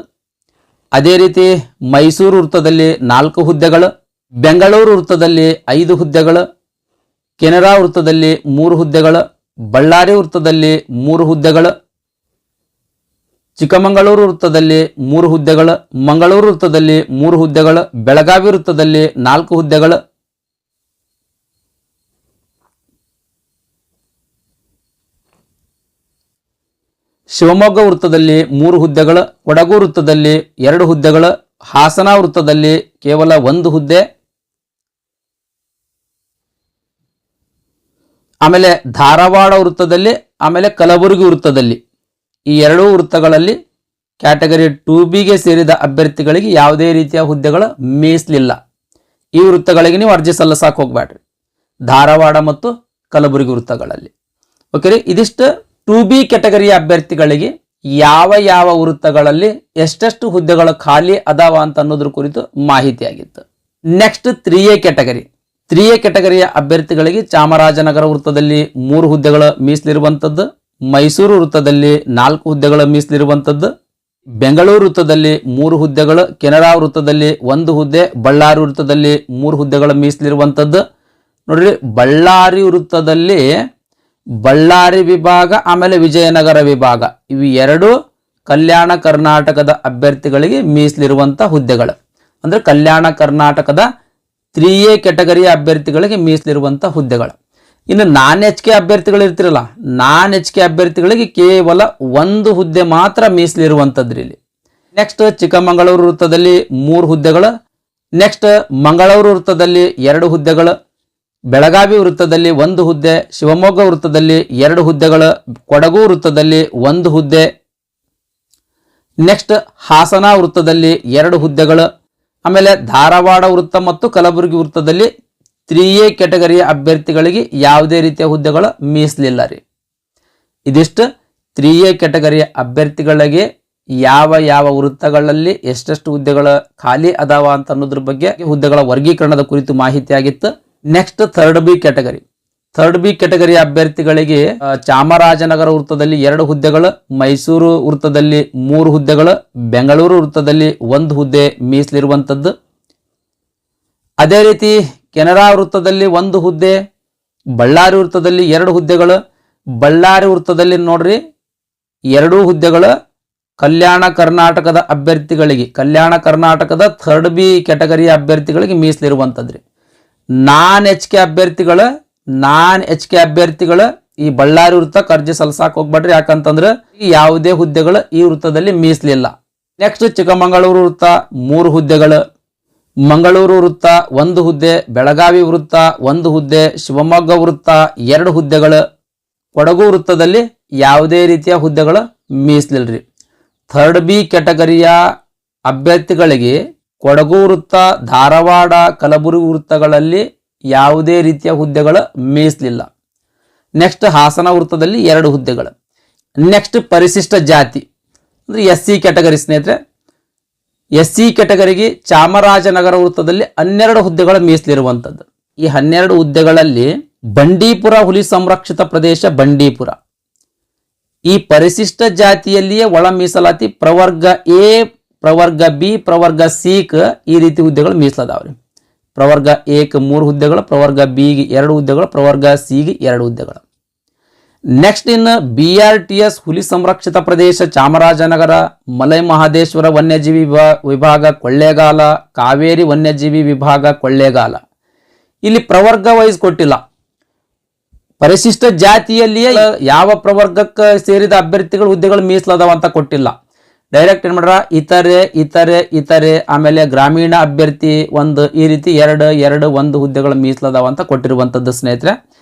A: ಅದೇ ರೀತಿ ಮೈಸೂರು ವೃತ್ತದಲ್ಲಿ 4 ಹುದ್ದೆಗಳು, ಬೆಂಗಳೂರು ವೃತ್ತದಲ್ಲಿ 5 ಹುದ್ದೆಗಳು, ಕೆನರಾ ವೃತ್ತದಲ್ಲಿ 3 ಹುದ್ದೆಗಳು, ಬಳ್ಳಾರಿ ವೃತ್ತದಲ್ಲಿ 3 ಹುದ್ದೆಗಳು, ಚಿಕ್ಕಮಗಳೂರು ವೃತ್ತದಲ್ಲಿ 3 ಹುದ್ದೆಗಳು, ಮಂಗಳೂರು ವೃತ್ತದಲ್ಲಿ 3 ಹುದ್ದೆಗಳು, ಬೆಳಗಾವಿ ವೃತ್ತದಲ್ಲಿ 4 ಹುದ್ದೆಗಳು, ಶಿವಮೊಗ್ಗ ವೃತ್ತದಲ್ಲಿ 3 ಹುದ್ದೆಗಳು, ಕೊಡಗು ವೃತ್ತದಲ್ಲಿ 2 ಹುದ್ದೆಗಳು, ಹಾಸನ ವೃತ್ತದಲ್ಲಿ ಕೇವಲ 1 ಹುದ್ದೆ, ಆಮೇಲೆ ಧಾರವಾಡ ವೃತ್ತದಲ್ಲಿ, ಆಮೇಲೆ ಕಲಬುರಗಿ ವೃತ್ತದಲ್ಲಿ ಈ 2 ವೃತ್ತಗಳಲ್ಲಿ ಕ್ಯಾಟಗರಿ 2Bಗೆ ಸೇರಿದ ಅಭ್ಯರ್ಥಿಗಳಿಗೆ ಯಾವುದೇ ರೀತಿಯ ಹುದ್ದೆಗಳು ಮೀಸಲಿಲ್ಲ. ಈ ವೃತ್ತಗಳಿಗೆ ನೀವು ಅರ್ಜಿ ಸಲ್ಲಿಸಕ್ಕೆ ಹೋಗ್ಬೇಡ್ರಿ, ಧಾರವಾಡ ಮತ್ತು ಕಲಬುರಗಿ ವೃತ್ತಗಳಲ್ಲಿ. ಓಕೆ ರೀ, ಇದಿಷ್ಟು 2B ಕ್ಯಾಟಗರಿಯ ಅಭ್ಯರ್ಥಿಗಳಿಗೆ ಯಾವ ಯಾವ ವೃತ್ತಗಳಲ್ಲಿ ಎಷ್ಟೆಷ್ಟು ಹುದ್ದೆಗಳು ಖಾಲಿ ಅದಾವ ಅಂತ ಅನ್ನೋದ್ರ ಕುರಿತು ಮಾಹಿತಿ ಆಗಿತ್ತು. Next 3A category. 3A ಕ್ಯಾಟಗರಿಯ ಅಭ್ಯರ್ಥಿಗಳಿಗೆ ಚಾಮರಾಜನಗರ ವೃತ್ತದಲ್ಲಿ 3 ಹುದ್ದೆಗಳು ಮೀಸಲಿರುವಂಥದ್ದು, ಮೈಸೂರು ವೃತ್ತದಲ್ಲಿ 4 ಹುದ್ದೆಗಳು ಮೀಸಲಿರುವಂಥದ್ದು, ಬೆಂಗಳೂರು ವೃತ್ತದಲ್ಲಿ 3 ಹುದ್ದೆಗಳು, ಕೆನರಾ ವೃತ್ತದಲ್ಲಿ 1 ಹುದ್ದೆ, ಬಳ್ಳಾರಿ ವೃತ್ತದಲ್ಲಿ 3 ಹುದ್ದೆಗಳು ಮೀಸಲಿರುವಂಥದ್ದು. ನೋಡ್ರಿ, ಬಳ್ಳಾರಿ ವೃತ್ತದಲ್ಲಿ ಬಳ್ಳಾರಿ ವಿಭಾಗ ಆಮೇಲೆ ವಿಜಯನಗರ ವಿಭಾಗ ಇವು 2 ಕಲ್ಯಾಣ ಕರ್ನಾಟಕದ ಅಭ್ಯರ್ಥಿಗಳಿಗೆ ಮೀಸಲಿರುವಂಥ ಹುದ್ದೆಗಳು. ಅಂದ್ರೆ ಕಲ್ಯಾಣ ಕರ್ನಾಟಕದ 3A ಕ್ಯಾಟಗರಿಯ ಅಭ್ಯರ್ಥಿಗಳಿಗೆ ಮೀಸಲಿರುವಂಥ ಹುದ್ದೆಗಳು. ಇನ್ನು ನಾನ್ HK ಅಭ್ಯರ್ಥಿಗಳು ಇರ್ತಿರಲ್ಲ, ನಾನ್ HK ಅಭ್ಯರ್ಥಿಗಳಿಗೆ ಕೇವಲ 1 ಹುದ್ದೆ ಮಾತ್ರ ಮೀಸಲಿರುವಂಥದ್ರಿ ಇಲ್ಲಿ. ನೆಕ್ಸ್ಟ್ ಚಿಕ್ಕಮಗಳೂರು ವೃತ್ತದಲ್ಲಿ 3 ಹುದ್ದೆಗಳು, ನೆಕ್ಸ್ಟ್ ಮಂಗಳೂರು ವೃತ್ತದಲ್ಲಿ 2 ಹುದ್ದೆಗಳು, ಬೆಳಗಾವಿ ವೃತ್ತದಲ್ಲಿ 1 ಹುದ್ದೆ, ಶಿವಮೊಗ್ಗ ವೃತ್ತದಲ್ಲಿ 2 ಹುದ್ದೆಗಳು, ಕೊಡಗು ವೃತ್ತದಲ್ಲಿ 1 ಹುದ್ದೆ, ನೆಕ್ಸ್ಟ್ ಹಾಸನ ವೃತ್ತದಲ್ಲಿ 2 ಹುದ್ದೆಗಳು, ಆಮೇಲೆ ಧಾರವಾಡ ವೃತ್ತ ಮತ್ತು ಕಲಬುರಗಿ ವೃತ್ತದಲ್ಲಿ 3A ಕ್ಯಾಟಗರಿಯ ಅಭ್ಯರ್ಥಿಗಳಿಗೆ ಯಾವುದೇ ರೀತಿಯ ಹುದ್ದೆಗಳು ಮೀಸಲಿಲ್ಲ ರೀ. ಇದಿಷ್ಟು 3A ಕ್ಯಾಟಗರಿಯ ಅಭ್ಯರ್ಥಿಗಳಿಗೆ ಯಾವ ಯಾವ ವೃತ್ತಗಳಲ್ಲಿ ಎಷ್ಟೆಷ್ಟು ಹುದ್ದೆಗಳು ಖಾಲಿ ಅದಾವ ಅಂತ ಅನ್ನೋದ್ರ ಬಗ್ಗೆ ಹುದ್ದೆಗಳ ವರ್ಗೀಕರಣದ ಕುರಿತು ಮಾಹಿತಿ ಆಗಿತ್ತು. Next 3B category. 3B ಕ್ಯಾಟಗರಿಯ ಅಭ್ಯರ್ಥಿಗಳಿಗೆ ಚಾಮರಾಜನಗರ ವೃತ್ತದಲ್ಲಿ 2 ಹುದ್ದೆಗಳು, ಮೈಸೂರು ವೃತ್ತದಲ್ಲಿ 3 ಹುದ್ದೆಗಳು, ಬೆಂಗಳೂರು ವೃತ್ತದಲ್ಲಿ 1 ಹುದ್ದೆ ಮೀಸಲಿರುವಂಥದ್ದು. ಅದೇ ರೀತಿ ಕೆನರಾ ವೃತ್ತದಲ್ಲಿ 1 ಹುದ್ದೆ, ಬಳ್ಳಾರಿ ವೃತ್ತದಲ್ಲಿ 2 ಹುದ್ದೆಗಳು, ಬಳ್ಳಾರಿ ವೃತ್ತದಲ್ಲಿ ನೋಡ್ರಿ 2 ಹುದ್ದೆಗಳು ಕಲ್ಯಾಣ ಕರ್ನಾಟಕದ ಅಭ್ಯರ್ಥಿಗಳಿಗೆ, ಕಲ್ಯಾಣ ಕರ್ನಾಟಕದ 3B ಕ್ಯಾಟಗರಿಯ ಅಭ್ಯರ್ಥಿಗಳಿಗೆ ಮೀಸಲಿರುವಂಥದ್ರಿ. ನಾನ್ HK ಅಭ್ಯರ್ಥಿಗಳು ಈ ಬಳ್ಳಾರಿ ವೃತ್ತಕ್ಕೆ ಅರ್ಜಿ ಸಲ್ಲಿಸಕ್ಕೆ ಹೋಗ್ಬೇಡ್ರಿ, ಯಾಕಂತಂದ್ರೆ ಯಾವುದೇ ಹುದ್ದೆಗಳು ಈ ವೃತ್ತದಲ್ಲಿ ಮೀಸಲಿಲ್ಲ. ನೆಕ್ಸ್ಟ್ ಚಿಕ್ಕಮಗಳೂರು ವೃತ್ತ 3 ಹುದ್ದೆಗಳು, ಮಂಗಳೂರು ವೃತ್ತ 1 ಹುದ್ದೆ, ಬೆಳಗಾವಿ ವೃತ್ತ 1 ಹುದ್ದೆ, ಶಿವಮೊಗ್ಗ ವೃತ್ತ 2 ಹುದ್ದೆಗಳು, ಕೊಡಗು ವೃತ್ತದಲ್ಲಿ ಯಾವುದೇ ರೀತಿಯ ಹುದ್ದೆಗಳು ಮೀಸಲಿಲ್ರಿ. 3B ಕ್ಯಾಟಗರಿಯ ಅಭ್ಯರ್ಥಿಗಳಿಗೆ ಕೊಡಗು ವೃತ್ತ, ಧಾರವಾಡ, ಕಲಬುರಗಿ ವೃತ್ತಗಳಲ್ಲಿ ಯಾವುದೇ ರೀತಿಯ ಹುದ್ದೆಗಳು ಮೀಸಲಿಲ್ಲ. ನೆಕ್ಸ್ಟ್ ಹಾಸನ ವೃತ್ತದಲ್ಲಿ 2 ಹುದ್ದೆಗಳು. ನೆಕ್ಸ್ಟ್ ಪರಿಶಿಷ್ಟ ಜಾತಿ ಅಂದ್ರೆ SC ಕ್ಯಾಟಗರಿ ಸ್ನೇಹಿತರೆ. SC ಕ್ಯಾಟಗರಿಗೆ ಚಾಮರಾಜನಗರ ವೃತ್ತದಲ್ಲಿ 12 ಹುದ್ದೆಗಳು ಮೀಸಲಿರುವಂಥದ್ದು. ಈ 12 ಹುದ್ದೆಗಳಲ್ಲಿ ಬಂಡೀಪುರ ಹುಲಿ ಸಂರಕ್ಷಿತ ಪ್ರದೇಶ ಬಂಡೀಪುರ ಈ ಪರಿಶಿಷ್ಟ ಜಾತಿಯಲ್ಲಿಯೇ ಒಳ ಮೀಸಲಾತಿ ಪ್ರವರ್ಗ A, ಪ್ರವರ್ಗ B, ಪ್ರವರ್ಗ C ಈ ರೀತಿ ಹುದ್ದೆಗಳು ಮೀಸಲದಾವ್ರಿ. ಪ್ರವರ್ಗ A 3 ಹುದ್ದೆಗಳು, ಪ್ರವರ್ಗ B 2 ಹುದ್ದೆಗಳು, ಪ್ರವರ್ಗ C 2 ಹುದ್ದೆಗಳು. ನೆಕ್ಸ್ಟ್ ಇನ್ನು BRTS ಹುಲಿ ಸಂರಕ್ಷಿತ ಪ್ರದೇಶ ಚಾಮರಾಜನಗರ, ಮಲೈ ಮಹದೇಶ್ವರ ವನ್ಯಜೀವಿ ವಿಭಾಗ ಕೊಳ್ಳೇಗಾಲ, ಕಾವೇರಿ ವನ್ಯಜೀವಿ ವಿಭಾಗ ಕೊಳ್ಳೇಗಾಲ. ಇಲ್ಲಿ ಪ್ರವರ್ಗ ವೈಸ್ ಕೊಟ್ಟಿಲ್ಲ. ಪರಿಶಿಷ್ಟ ಜಾತಿಯಲ್ಲಿಯೇ ಯಾವ ಪ್ರವರ್ಗಕ್ಕೆ ಸೇರಿದ ಅಭ್ಯರ್ಥಿಗಳು ಹುದ್ದೆಗಳು ಮೀಸಲದಾವ ಅಂತ ಕೊಟ್ಟಿಲ್ಲ. ಡೈರೆಕ್ಟ್ ಏನ್ ಮಾಡ್ರ ಇತರೆ ಆಮೇಲೆ ಗ್ರಾಮೀಣ ಅಭ್ಯರ್ಥಿ 1 ಈ ರೀತಿ 1 ಹುದ್ದೆಗಳು ಮೀಸಲದಾವ ಅಂತ ಕೊಟ್ಟಿರುವಂತದ್ದು ಸ್ನೇಹಿತರೆ.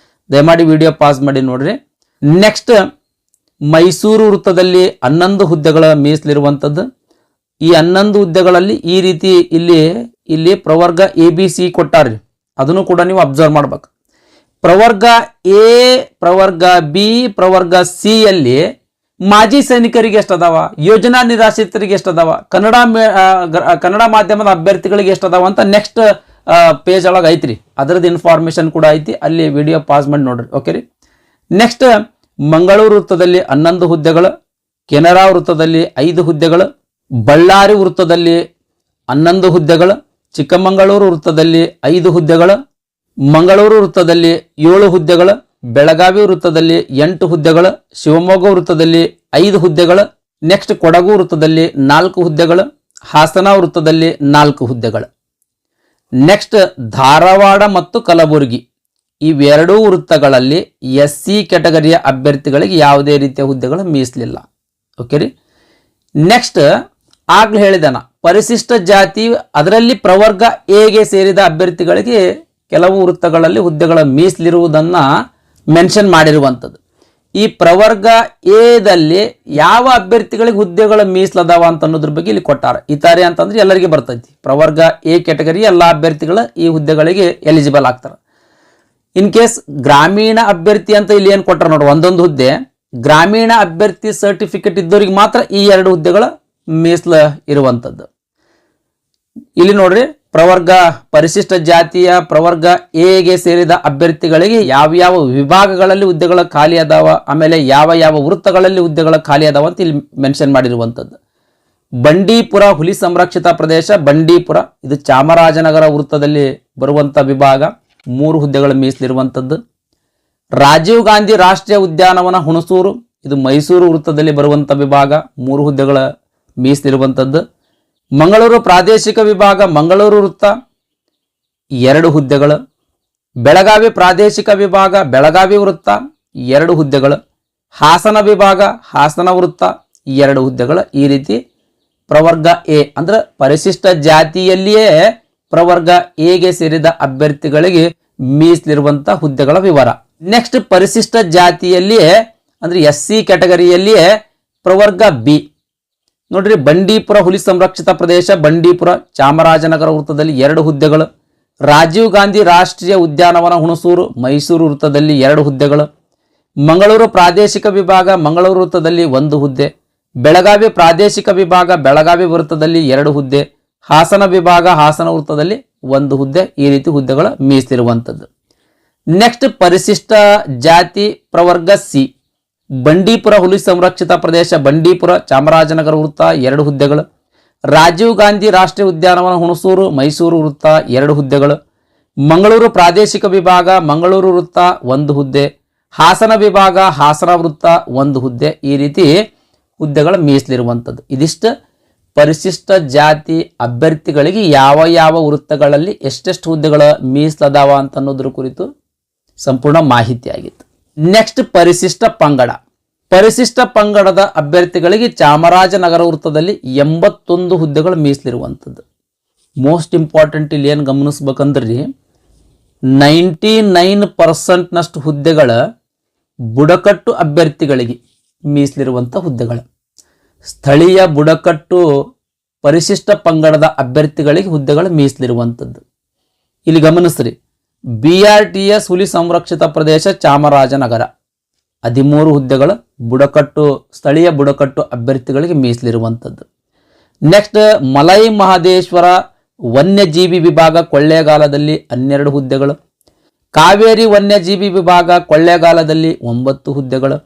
A: ದಯಮಾಡಿ ವಿಡಿಯೋ ಪಾಸ್ ಮಾಡಿ ನೋಡ್ರಿ. ನೆಕ್ಸ್ಟ್ ಮೈಸೂರು ವೃತ್ತದಲ್ಲಿ 11 ಹುದ್ದೆಗಳ ಮೀಸಲಿರುವಂಥದ್ದು. ಈ 11 ಹುದ್ದೆಗಳಲ್ಲಿ ಈ ರೀತಿ ಇಲ್ಲಿ ಪ್ರವರ್ಗ ABC ಕೊಟ್ಟಾರ್ರಿ, ಅದನ್ನು ಕೂಡ ನೀವು ಅಬ್ಸರ್ವ್ ಮಾಡ್ಬೇಕು. ಪ್ರವರ್ಗ A, ಪ್ರವರ್ಗ B, ಪ್ರವರ್ಗ C ಯಲ್ಲಿ ಮಾಜಿ ಸೈನಿಕರಿಗೆ ಎಷ್ಟದಾವ, ಯೋಜನಾ ನಿರಾಶ್ರಿತರಿಗೆ ಎಷ್ಟದಾವ, ಕನ್ನಡ ಮಾಧ್ಯಮದ ಅಭ್ಯರ್ಥಿಗಳಿಗೆ ಎಷ್ಟದಾವ ಅಂತ ನೆಕ್ಸ್ಟ್ ಪೇಜ್ ಒಳಗೆ ಐತ್ರಿ. ಅದರದ್ದು ಇನ್ಫಾರ್ಮೇಶನ್ ಕೂಡ ಐತಿ, ಅಲ್ಲಿ ವಿಡಿಯೋ ಪಾಸ್ ಮಾಡಿ ನೋಡ್ರಿ. ಓಕೆ ರೀ. ನೆಕ್ಸ್ಟ್ ಮಂಗಳೂರು ವೃತ್ತದಲ್ಲಿ 11 ಹುದ್ದೆಗಳು, ಕೆನರಾ ವೃತ್ತದಲ್ಲಿ 5 ಹುದ್ದೆಗಳು, ಬಳ್ಳಾರಿ ವೃತ್ತದಲ್ಲಿ 11 ಹುದ್ದೆಗಳು, ಚಿಕ್ಕಮಗಳೂರು ವೃತ್ತದಲ್ಲಿ 5 ಹುದ್ದೆಗಳು, ಮಂಗಳೂರು ವೃತ್ತದಲ್ಲಿ 7 ಹುದ್ದೆಗಳು, ಬೆಳಗಾವಿ ವೃತ್ತದಲ್ಲಿ 8 ಹುದ್ದೆಗಳು, ಶಿವಮೊಗ್ಗ ವೃತ್ತದಲ್ಲಿ 5 ಹುದ್ದೆಗಳು, ನೆಕ್ಸ್ಟ್ ಕೊಡಗು ವೃತ್ತದಲ್ಲಿ 4 ಹುದ್ದೆಗಳು, ಹಾಸನ ವೃತ್ತದಲ್ಲಿ 4 ಹುದ್ದೆಗಳು. ನೆಕ್ಸ್ಟ್ ಧಾರವಾಡ ಮತ್ತು ಕಲಬುರಗಿ ಇವೆರಡೂ ವೃತ್ತಗಳಲ್ಲಿ SC ಕ್ಯಾಟಗರಿಯ ಅಭ್ಯರ್ಥಿಗಳಿಗೆ ಯಾವುದೇ ರೀತಿಯ ಹುದ್ದೆಗಳು ಮೀಸಲಿಲ್ಲ. ಓಕೆ ರೀ. ನೆಕ್ಸ್ಟ್ ಆಗ್ಲೇ ಹೇಳಿದಾನ ಪರಿಶಿಷ್ಟ ಜಾತಿ ಅದರಲ್ಲಿ ಪ್ರವರ್ಗ ಎಗೆ ಸೇರಿದ ಅಭ್ಯರ್ಥಿಗಳಿಗೆ ಕೆಲವು ವೃತ್ತಗಳಲ್ಲಿ ಹುದ್ದೆಗಳ ಮೀಸಲಿರುವುದನ್ನು ಮೆನ್ಷನ್ ಮಾಡಿರುವಂಥದ್ದು. ಈ ಪ್ರವರ್ಗ ಎದಲ್ಲಿ ಯಾವ ಅಭ್ಯರ್ಥಿಗಳಿಗೆ ಹುದ್ದೆಗಳ ಮೀಸಲದಾವ ಅಂತ ಅನ್ನೋದ್ರ ಬಗ್ಗೆ ಇಲ್ಲಿ ಕೊಟ್ಟಾರೆ. ಇತಾರೆ ಅಂತಂದ್ರೆ ಎಲ್ಲರಿಗೆ ಬರ್ತೈತಿ. ಪ್ರವರ್ಗ ಎ ಕ್ಯಾಟಗರಿ ಎಲ್ಲ ಅಭ್ಯರ್ಥಿಗಳು ಈ ಹುದ್ದೆಗಳಿಗೆ ಎಲಿಜಿಬಲ್ ಆಗ್ತಾರೆ. ಇನ್ ಕೇಸ್ ಗ್ರಾಮೀಣ ಅಭ್ಯರ್ಥಿ ಅಂತ ಇಲ್ಲಿ ಏನು ಕೊಟ್ಟಾರ ನೋಡ್ರಿ, ಒಂದೊಂದು ಹುದ್ದೆ ಗ್ರಾಮೀಣ ಅಭ್ಯರ್ಥಿ ಸರ್ಟಿಫಿಕೇಟ್ ಇದ್ದವರಿಗೆ ಮಾತ್ರ ಈ 2 ಹುದ್ದೆಗಳ ಮೀಸಲ ಇರುವಂಥದ್ದು. ಇಲ್ಲಿ ನೋಡ್ರಿ, ಪ್ರವರ್ಗ ಪರಿಶಿಷ್ಟ ಜಾತಿಯ ಪ್ರವರ್ಗ ಎಗೆ ಸೇರಿದ ಅಭ್ಯರ್ಥಿಗಳಿಗೆ ಯಾವ ವಿಭಾಗಗಳಲ್ಲಿ ಹುದ್ದೆಗಳ ಖಾಲಿ ಅದಾವ, ಆಮೇಲೆ ಯಾವ ವೃತ್ತಗಳಲ್ಲಿ ಹುದ್ದೆಗಳ ಖಾಲಿ ಅದಾವ ಅಂತ ಇಲ್ಲಿ ಮೆನ್ಷನ್ ಮಾಡಿರುವಂಥದ್ದು. ಬಂಡೀಪುರ ಹುಲಿ ಸಂರಕ್ಷಿತ ಪ್ರದೇಶ ಬಂಡೀಪುರ, ಇದು ಚಾಮರಾಜನಗರ ವೃತ್ತದಲ್ಲಿ ಬರುವಂಥ ವಿಭಾಗ, 3 ಹುದ್ದೆಗಳ ಮೀಸಲಿರುವಂಥದ್ದು. ರಾಜೀವ್ ಗಾಂಧಿ ರಾಷ್ಟ್ರೀಯ ಉದ್ಯಾನವನ ಹುಣಸೂರು, ಇದು ಮೈಸೂರು ವೃತ್ತದಲ್ಲಿ ಬರುವಂಥ ವಿಭಾಗ, 3 ಹುದ್ದೆಗಳ ಮೀಸಲಿರುವಂಥದ್ದು. ಮಂಗಳೂರು ಪ್ರಾದೇಶಿಕ ವಿಭಾಗ ಮಂಗಳೂರು ವೃತ್ತ 2 ಹುದ್ದೆಗಳು. ಬೆಳಗಾವಿ ಪ್ರಾದೇಶಿಕ ವಿಭಾಗ ಬೆಳಗಾವಿ ವೃತ್ತ 2 ಹುದ್ದೆಗಳು. ಹಾಸನ ವಿಭಾಗ ಹಾಸನ ವೃತ್ತ 2 ಹುದ್ದೆಗಳು. ಈ ರೀತಿ ಪ್ರವರ್ಗ ಎ ಅಂದ್ರೆ ಪರಿಶಿಷ್ಟ ಜಾತಿಯಲ್ಲಿಯೇ ಪ್ರವರ್ಗ ಎಗೆ ಸೇರಿದ ಅಭ್ಯರ್ಥಿಗಳಿಗೆ ಮೀಸಲಿರುವಂತಹ ಹುದ್ದೆಗಳ ವಿವರ. ನೆಕ್ಸ್ಟ್ ಪರಿಶಿಷ್ಟ ಜಾತಿಯಲ್ಲಿಯೇ ಅಂದ್ರೆ SC ಕ್ಯಾಟಗರಿಯಲ್ಲಿಯೇ ಪ್ರವರ್ಗ ಬಿ ನೋಡ್ರಿ, ಬಂಡೀಪುರ ಹುಲಿ ಸಂರಕ್ಷಿತ ಪ್ರದೇಶ ಬಂಡೀಪುರ ಚಾಮರಾಜನಗರ ವೃತ್ತದಲ್ಲಿ 2 ಹುದ್ದೆಗಳು. ರಾಜೀವ್ ಗಾಂಧಿ ರಾಷ್ಟ್ರೀಯ ಉದ್ಯಾನವನ ಹುಣಸೂರು ಮೈಸೂರು ವೃತ್ತದಲ್ಲಿ 2 ಹುದ್ದೆಗಳು. ಮಂಗಳೂರು ಪ್ರಾದೇಶಿಕ ವಿಭಾಗ ಮಂಗಳೂರು ವೃತ್ತದಲ್ಲಿ 1 ಹುದ್ದೆ. ಬೆಳಗಾವಿ ಪ್ರಾದೇಶಿಕ ವಿಭಾಗ ಬೆಳಗಾವಿ ವೃತ್ತದಲ್ಲಿ 2 ಹುದ್ದೆ. ಹಾಸನ ವಿಭಾಗ ಹಾಸನ ವೃತ್ತದಲ್ಲಿ 1 ಹುದ್ದೆ. ಈ ರೀತಿ ಹುದ್ದೆಗಳ ಮೀಸಲಿರುವಂಥದ್ದು. ನೆಕ್ಸ್ಟ್ ಪರಿಶಿಷ್ಟ ಜಾತಿ ಪ್ರವರ್ಗ ಸಿ ಬಂಡೀಪುರ ಹುಲಿ ಸಂರಕ್ಷಿತ ಪ್ರದೇಶ ಬಂಡೀಪುರ ಚಾಮರಾಜನಗರ ವೃತ್ತ 2 ಹುದ್ದೆಗಳು. ರಾಜೀವ್ ಗಾಂಧಿ ರಾಷ್ಟ್ರೀಯ ಉದ್ಯಾನವನ ಹುಣಸೂರು ಮೈಸೂರು ವೃತ್ತ 2 ಹುದ್ದೆಗಳು. ಮಂಗಳೂರು ಪ್ರಾದೇಶಿಕ ವಿಭಾಗ ಮಂಗಳೂರು ವೃತ್ತ 1 ಹುದ್ದೆ. ಹಾಸನ ವಿಭಾಗ ಹಾಸನ ವೃತ್ತ 1 ಹುದ್ದೆ. ಈ ರೀತಿ ಹುದ್ದೆಗಳ ಮೀಸಲಿರುವಂಥದ್ದು. ಇದಿಷ್ಟು ಪರಿಶಿಷ್ಟ ಜಾತಿ ಅಭ್ಯರ್ಥಿಗಳಿಗೆ ಯಾವ ವೃತ್ತಗಳಲ್ಲಿ ಎಷ್ಟೆಷ್ಟು ಹುದ್ದೆಗಳ ಮೀಸಲದಾವ ಅಂತ ಅನ್ನೋದ್ರ ಕುರಿತು ಸಂಪೂರ್ಣ ಮಾಹಿತಿ ಆಗಿತ್ತು. ನೆಕ್ಸ್ಟ್ ಪರಿಶಿಷ್ಟ ಪಂಗಡ. ಪರಿಶಿಷ್ಟ ಪಂಗಡದ ಅಭ್ಯರ್ಥಿಗಳಿಗೆ ಚಾಮರಾಜನಗರ ವೃತ್ತದಲ್ಲಿ 81 ಹುದ್ದೆಗಳು ಮೀಸಲಿರುವಂಥದ್ದು. ಮೋಸ್ಟ್ ಇಂಪಾರ್ಟೆಂಟ್ ಇಲ್ಲಿ ಏನು ಗಮನಿಸ್ಬೇಕಂದ್ರಿ, 99% ಹುದ್ದೆಗಳ ಬುಡಕಟ್ಟು ಅಭ್ಯರ್ಥಿಗಳಿಗೆ ಮೀಸಲಿರುವಂಥ ಹುದ್ದೆಗಳು. ಸ್ಥಳೀಯ ಬುಡಕಟ್ಟು ಪರಿಶಿಷ್ಟ ಪಂಗಡದ ಅಭ್ಯರ್ಥಿಗಳಿಗೆ ಹುದ್ದೆಗಳು ಮೀಸಲಿರುವಂಥದ್ದು. ಇಲ್ಲಿ ಗಮನಿಸ್ರಿ, BRTS ಹುಲಿ ಸಂರಕ್ಷಿತ ಪ್ರದೇಶ ಚಾಮರಾಜನಗರ 13 ಹುದ್ದೆಗಳು ಬುಡಕಟ್ಟು ಸ್ಥಳೀಯ ಬುಡಕಟ್ಟು ಅಭ್ಯರ್ಥಿಗಳಿಗೆ ಮೀಸಲಿರುವಂಥದ್ದು. ನೆಕ್ಸ್ಟ್ ಮಲೈ ಮಹದೇಶ್ವರ ವನ್ಯಜೀವಿ ವಿಭಾಗ ಕೊಳ್ಳೇಗಾಲದಲ್ಲಿ 12 ಹುದ್ದೆಗಳು. ಕಾವೇರಿ ವನ್ಯಜೀವಿ ವಿಭಾಗ ಕೊಳ್ಳೇಗಾಲದಲ್ಲಿ 9 ಹುದ್ದೆಗಳು.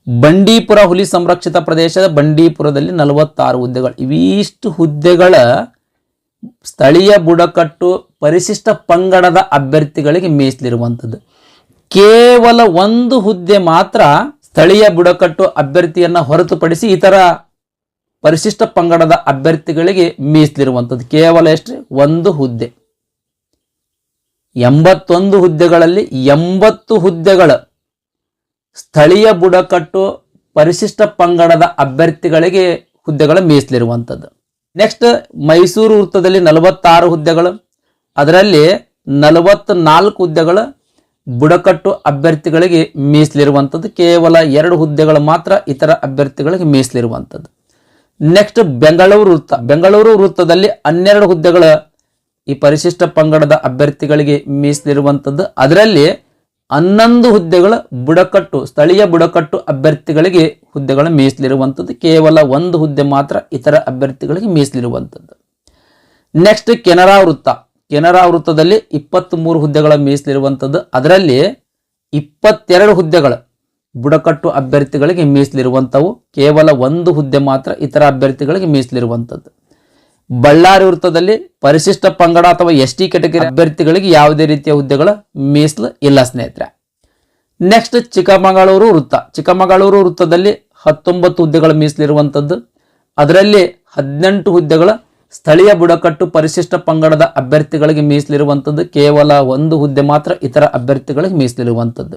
A: ಬಂಡೀಪುರ ಹುಲಿ ಸಂರಕ್ಷಿತ ಪ್ರದೇಶದ ಬಂಡೀಪುರದಲ್ಲಿ 46 ಹುದ್ದೆಗಳು. ಇವಿಷ್ಟು ಹುದ್ದೆಗಳ ಸ್ಥಳೀಯ ಬುಡಕಟ್ಟು ಪರಿಶಿಷ್ಟ ಪಂಗಡದ ಅಭ್ಯರ್ಥಿಗಳಿಗೆ ಮೀಸಲಿರುವಂಥದ್ದು. ಕೇವಲ 1 ಹುದ್ದೆ ಮಾತ್ರ ಸ್ಥಳೀಯ ಬುಡಕಟ್ಟು ಅಭ್ಯರ್ಥಿಯನ್ನು ಹೊರತುಪಡಿಸಿ ಇತರ ಪರಿಶಿಷ್ಟ ಪಂಗಡದ ಅಭ್ಯರ್ಥಿಗಳಿಗೆ ಮೀಸಲಿರುವಂಥದ್ದು. ಕೇವಲ ಎಷ್ಟು? 1 ಹುದ್ದೆ. 81 ಹುದ್ದೆಗಳಲ್ಲಿ 80 ಹುದ್ದೆಗಳು ಸ್ಥಳೀಯ ಬುಡಕಟ್ಟು ಪರಿಶಿಷ್ಟ ಪಂಗಡದ ಅಭ್ಯರ್ಥಿಗಳಿಗೆ ಹುದ್ದೆಗಳ ಮೀಸಲಿರುವಂಥದ್ದು. ನೆಕ್ಸ್ಟ್ ಮೈಸೂರು ವೃತ್ತದಲ್ಲಿ 46 ಹುದ್ದೆಗಳು, ಅದರಲ್ಲಿ 44 ಹುದ್ದೆಗಳು ಬುಡಕಟ್ಟು ಅಭ್ಯರ್ಥಿಗಳಿಗೆ ಮೀಸಲಿರುವಂಥದ್ದು. ಕೇವಲ 2 ಹುದ್ದೆಗಳು ಮಾತ್ರ ಇತರ ಅಭ್ಯರ್ಥಿಗಳಿಗೆ ಮೀಸಲಿರುವಂಥದ್ದು. ನೆಕ್ಸ್ಟ್ ಬೆಂಗಳೂರು ವೃತ್ತದಲ್ಲಿ 12 ಹುದ್ದೆಗಳು ಈ ಪರಿಶಿಷ್ಟ ಪಂಗಡದ ಅಭ್ಯರ್ಥಿಗಳಿಗೆ ಮೀಸಲಿರುವಂಥದ್ದು. ಅದರಲ್ಲಿ 11 ಹುದ್ದೆಗಳು ಸ್ಥಳೀಯ ಬುಡಕಟ್ಟು ಅಭ್ಯರ್ಥಿಗಳಿಗೆ ಹುದ್ದೆಗಳ ಮೀಸಲಿರುವಂಥದ್ದು. ಕೇವಲ 1 ಹುದ್ದೆ ಮಾತ್ರ ಇತರ ಅಭ್ಯರ್ಥಿಗಳಿಗೆ ಮೀಸಲಿರುವಂಥದ್ದು. ನೆಕ್ಸ್ಟ್ ಕೆನರಾ ವೃತ್ತದಲ್ಲಿ 23 ಹುದ್ದೆಗಳ ಮೀಸಲಿರುವಂಥದ್ದು. ಅದರಲ್ಲಿ 22 ಹುದ್ದೆಗಳು ಬುಡಕಟ್ಟು ಅಭ್ಯರ್ಥಿಗಳಿಗೆ ಮೀಸಲಿರುವಂಥವು. ಕೇವಲ ಒಂದು ಹುದ್ದೆ ಮಾತ್ರ ಇತರ ಅಭ್ಯರ್ಥಿಗಳಿಗೆ ಮೀಸಲಿರುವಂಥದ್ದು. ಬಳ್ಳಾರಿ ವೃತ್ತದಲ್ಲಿ ಪರಿಶಿಷ್ಟ ಪಂಗಡ ಅಥವಾ ಎಸ್ ಟಿ ಕೆಟಗರಿ ಅಭ್ಯರ್ಥಿಗಳಿಗೆ ಯಾವುದೇ ರೀತಿಯ ಹುದ್ದೆಗಳ ಮೀಸಲು ಇಲ್ಲ ಸ್ನೇಹಿತರೆ. ನೆಕ್ಸ್ಟ್ ಚಿಕ್ಕಮಗಳೂರು ವೃತ್ತ. ಚಿಕ್ಕಮಗಳೂರು ವೃತ್ತದಲ್ಲಿ 19 ಹುದ್ದೆಗಳ ಮೀಸಲಿರುವಂಥದ್ದು. ಅದರಲ್ಲಿ 18 ಹುದ್ದೆಗಳ ಸ್ಥಳೀಯ ಬುಡಕಟ್ಟು ಪರಿಶಿಷ್ಟ ಪಂಗಡದ ಅಭ್ಯರ್ಥಿಗಳಿಗೆ ಮೀಸಲಿರುವಂಥದ್ದು. ಕೇವಲ ಒಂದು ಹುದ್ದೆ ಮಾತ್ರ ಇತರ ಅಭ್ಯರ್ಥಿಗಳಿಗೆ ಮೀಸಲಿರುವಂಥದ್ದು.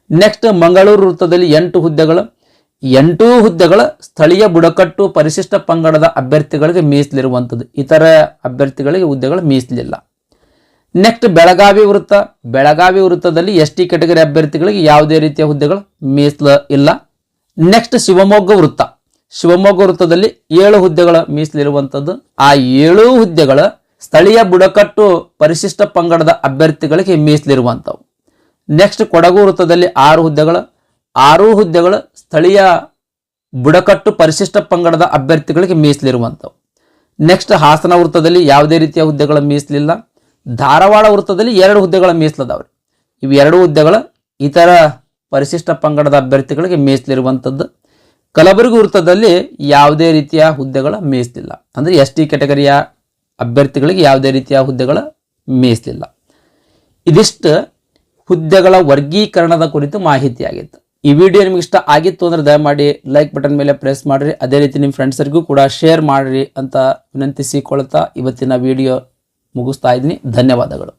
A: ನೆಕ್ಸ್ಟ್ ಮಂಗಳೂರು ವೃತ್ತದಲ್ಲಿ 8 ಹುದ್ದೆಗಳ ಸ್ಥಳೀಯ ಬುಡಕಟ್ಟು ಪರಿಶಿಷ್ಟ ಪಂಗಡದ ಅಭ್ಯರ್ಥಿಗಳಿಗೆ ಮೀಸಲಿರುವಂಥದ್ದು. ಇತರ ಅಭ್ಯರ್ಥಿಗಳಿಗೆ ಹುದ್ದೆಗಳು ಮೀಸಲಿಲ್ಲ. ನೆಕ್ಸ್ಟ್ ಬೆಳಗಾವಿ ವೃತ್ತ. ಬೆಳಗಾವಿ ವೃತ್ತದಲ್ಲಿ ಎಸ್ ಟಿ ಕೆಟಗರಿ ಅಭ್ಯರ್ಥಿಗಳಿಗೆ ಯಾವುದೇ ರೀತಿಯ ಹುದ್ದೆಗಳು ಮೀಸಲು ಇಲ್ಲ. ನೆಕ್ಸ್ಟ್ ಶಿವಮೊಗ್ಗ ವೃತ್ತ. ಶಿವಮೊಗ್ಗ ವೃತ್ತದಲ್ಲಿ 7 ಹುದ್ದೆಗಳ ಮೀಸಲಿರುವಂಥದ್ದು. ಆ 7 ಹುದ್ದೆಗಳ ಸ್ಥಳೀಯ ಬುಡಕಟ್ಟು ಪರಿಶಿಷ್ಟ ಪಂಗಡದ ಅಭ್ಯರ್ಥಿಗಳಿಗೆ ಮೀಸಲಿರುವಂಥವು. ನೆಕ್ಸ್ಟ್ ಕೊಡಗು ವೃತ್ತದಲ್ಲಿ 6 ಹುದ್ದೆಗಳ ಸ್ಥಳೀಯ ಬುಡಕಟ್ಟು ಪರಿಶಿಷ್ಟ ಪಂಗಡದ ಅಭ್ಯರ್ಥಿಗಳಿಗೆ ಮೀಸಲಿರುವಂಥವು. ನೆಕ್ಸ್ಟ್ ಹಾಸನ ವೃತ್ತದಲ್ಲಿ ಯಾವುದೇ ರೀತಿಯ ಹುದ್ದೆಗಳ ಮೀಸಲಿಲ್ಲ. ಧಾರವಾಡ ವೃತ್ತದಲ್ಲಿ 2 ಹುದ್ದೆಗಳ ಮೀಸಲದಾವ್ರಿ. ಇವು 2 ಹುದ್ದೆಗಳ ಇತರ ಪರಿಶಿಷ್ಟ ಪಂಗಡದ ಅಭ್ಯರ್ಥಿಗಳಿಗೆ ಮೀಸಲಿರುವಂಥದ್ದು. ಕಲಬುರಗಿ ವೃತ್ತದಲ್ಲಿ ಯಾವುದೇ ರೀತಿಯ ಹುದ್ದೆಗಳ ಮೀಸಲಿಲ್ಲ. ಅಂದರೆ ಎಸ್ ಟಿ ಕೆಟಗರಿಯ ಅಭ್ಯರ್ಥಿಗಳಿಗೆ ಯಾವುದೇ ರೀತಿಯ ಹುದ್ದೆಗಳ ಮೀಸಲಿಲ್ಲ. ಇದಿಷ್ಟು ಹುದ್ದೆಗಳ ವರ್ಗೀಕರಣದ ಕುರಿತು ಮಾಹಿತಿಯಾಗಿತ್ತು. ಈ ವಿಡಿಯೋ ನಿಮಗೆ ಇಷ್ಟ ಆಗಿತ್ತು ಅಂದ್ರೆ ದಯಮಾಡಿ ಲೈಕ್ ಬಟನ್ ಮೇಲೆ ಪ್ರೆಸ್ ಮಾಡಿರಿ. ಅದೇ ರೀತಿ ನಿಮ್ಮ ಫ್ರೆಂಡ್ಸರಿಗೂ ಕೂಡ ಶೇರ್ ಮಾಡಿರಿ ಅಂತ ವಿನಂತಿಸಿಕೊಳ್ತಾ ಇವತ್ತಿನ ವಿಡಿಯೋ ಮುಗಿಸ್ತಾ ಇದ್ದೀನಿ. ಧನ್ಯವಾದಗಳು.